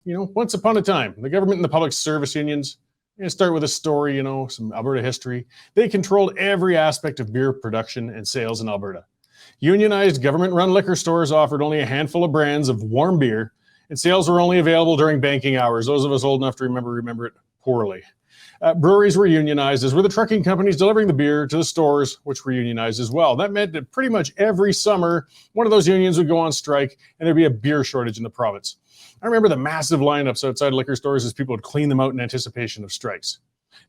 Once upon a time, the government and the public service unions, I'm going to start with a story, some Alberta history. They controlled every aspect of beer production and sales in Alberta. Unionized government-run liquor stores offered only a handful of brands of warm beer, and sales were only available during banking hours. Those of us old enough to remember it poorly. Breweries were unionized, as were the trucking companies delivering the beer to the stores, which were unionized as well. That meant that pretty much every summer, one of those unions would go on strike, and there'd be a beer shortage in the province. I remember the massive lineups outside liquor stores as people would clean them out in anticipation of strikes.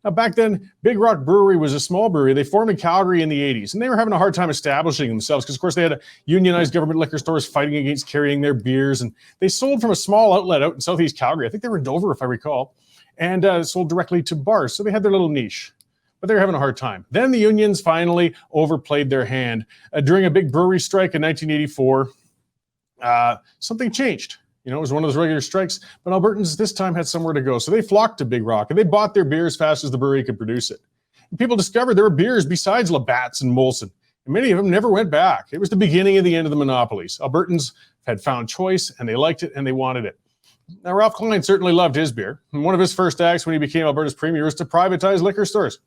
Now, back then, Big Rock Brewery was a small brewery. They formed in Calgary in the 80s, and they were having a hard time establishing themselves because, of course, they had unionized government liquor stores fighting against carrying their beers, and they sold from a small outlet out in southeast Calgary. I think they were in Dover, if I recall, and sold directly to bars, so they had their little niche. But they were having a hard time. Then the unions finally overplayed their hand. During a big brewery strike in 1984, something changed. It was one of those regular strikes, but Albertans this time had somewhere to go. So they flocked to Big Rock, and they bought their beer as fast as the brewery could produce it. And people discovered there were beers besides Labatt's and Molson, and many of them never went back. It was the beginning of the end of the monopolies. Albertans had found choice, and they liked it, and they wanted it. Now, Ralph Klein certainly loved his beer. And one of his first acts when he became Alberta's premier was to privatize liquor stores.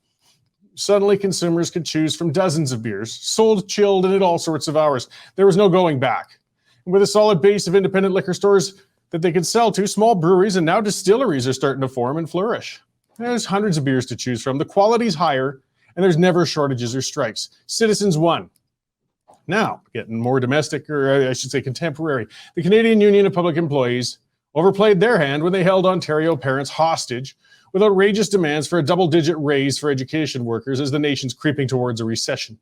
Suddenly, consumers could choose from dozens of beers, sold chilled and at all sorts of hours. There was no going back. With a solid base of independent liquor stores that they could sell to, small breweries and now distilleries are starting to form and flourish. There's hundreds of beers to choose from. The quality's higher, and there's never shortages or strikes. Citizens won. Now, getting more domestic, or I should say contemporary, the Canadian Union of Public Employees overplayed their hand when they held Ontario parents hostage with outrageous demands for a double-digit raise for education workers as the nation's creeping towards a recession.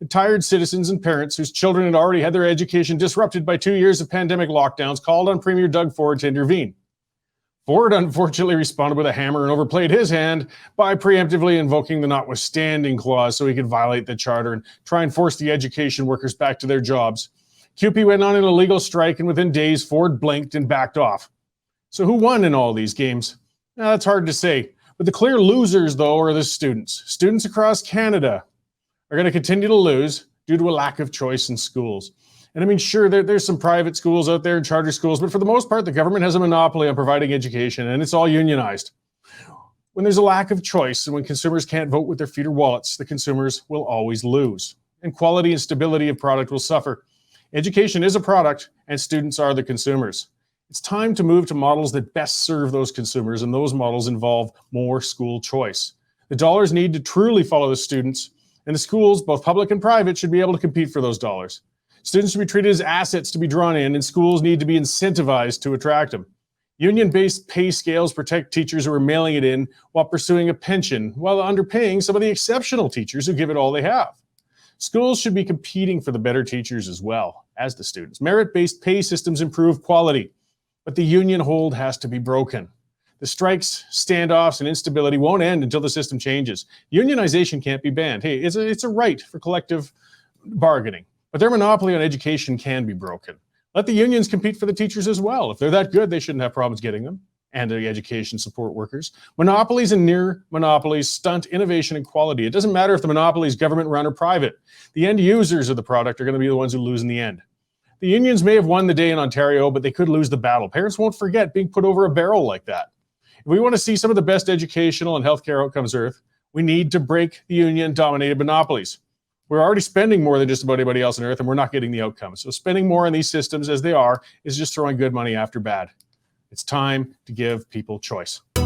Tired citizens and parents whose children had already had their education disrupted by 2 years of pandemic lockdowns called on Premier Doug Ford to intervene. Ford unfortunately responded with a hammer and overplayed his hand by preemptively invoking the notwithstanding clause so he could violate the charter and try and force the education workers back to their jobs. CUPE went on an illegal strike, and within days, Ford blinked and backed off. So who won in all these games? Now, that's hard to say. But the clear losers, though, are the students. Students across Canada are going to continue to lose due to a lack of choice in schools. And I mean, sure, there's some private schools out there and charter schools, but for the most part, the government has a monopoly on providing education, and it's all unionized. When there's a lack of choice and when consumers can't vote with their feet or wallets, the consumers will always lose. And quality and stability of product will suffer. Education is a product, and students are the consumers. It's time to move to models that best serve those consumers, and those models involve more school choice. The dollars need to truly follow the students, and the schools, both public and private, should be able to compete for those dollars. Students should be treated as assets to be drawn in, and schools need to be incentivized to attract them. Union-based pay scales protect teachers who are mailing it in while pursuing a pension, while underpaying some of the exceptional teachers who give it all they have. Schools should be competing for the better teachers as well as the students. Merit-based pay systems improve quality, but the union hold has to be broken. The strikes, standoffs, and instability won't end until the system changes. Unionization can't be banned. Hey, it's a right for collective bargaining, but their monopoly on education can be broken. Let the unions compete for the teachers as well. If they're that good, they shouldn't have problems getting them, and the education support workers. Monopolies and near monopolies stunt innovation and quality. It doesn't matter if the monopoly is government-run or private. The end users of the product are going to be the ones who lose in the end. The unions may have won the day in Ontario, but they could lose the battle. Parents won't forget being put over a barrel like that. If we want to see some of the best educational and healthcare outcomes on earth, we need to break the union-dominated monopolies. We're already spending more than just about anybody else on earth, and we're not getting the outcomes. So spending more on these systems as they are is just throwing good money after bad. It's time to give people choice. The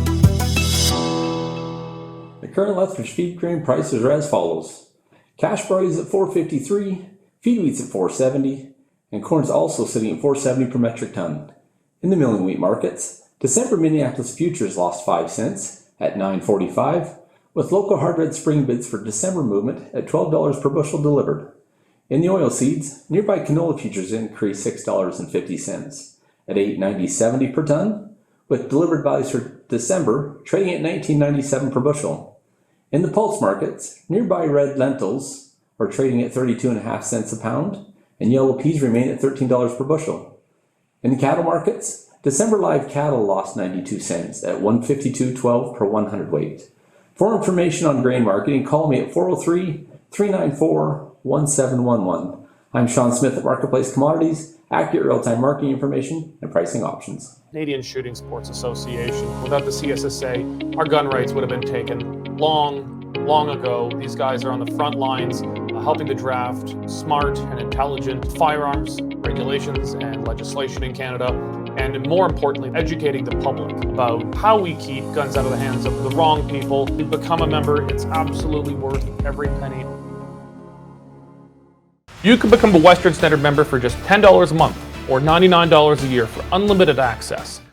current Lethbridge feed grain prices are as follows. Cash barley is at $4.53, feed wheat's at $4.70, and corn's also sitting at $4.70 per metric ton. In the milling wheat markets, December Minneapolis futures lost 5 cents at $9.45, with local hard red spring bids for December movement at $12 per bushel delivered. In the oilseeds, nearby canola futures increased $6.50 at $8.90.70 per ton, with delivered values for December trading at $19.97 per bushel. In the pulse markets, nearby red lentils are trading at 32.5 cents a pound, and yellow peas remain at $13 per bushel. In the cattle markets, December live cattle lost 92 cents at $152.12 per 100 weight. For information on grain marketing, call me at 403-394-1711. I'm Sean Smith at Marketplace Commodities, accurate real-time marketing information, and pricing options. Canadian Shooting Sports Association. Without the CSSA, our gun rights would have been taken long ago. These guys are on the front lines helping to draft smart and intelligent firearms regulations and legislation in Canada, and more importantly, educating the public about how we keep guns out of the hands of the wrong people. To become a member, it's absolutely worth every penny. You can become a Western Standard member for just $10 a month or $99 a year for unlimited access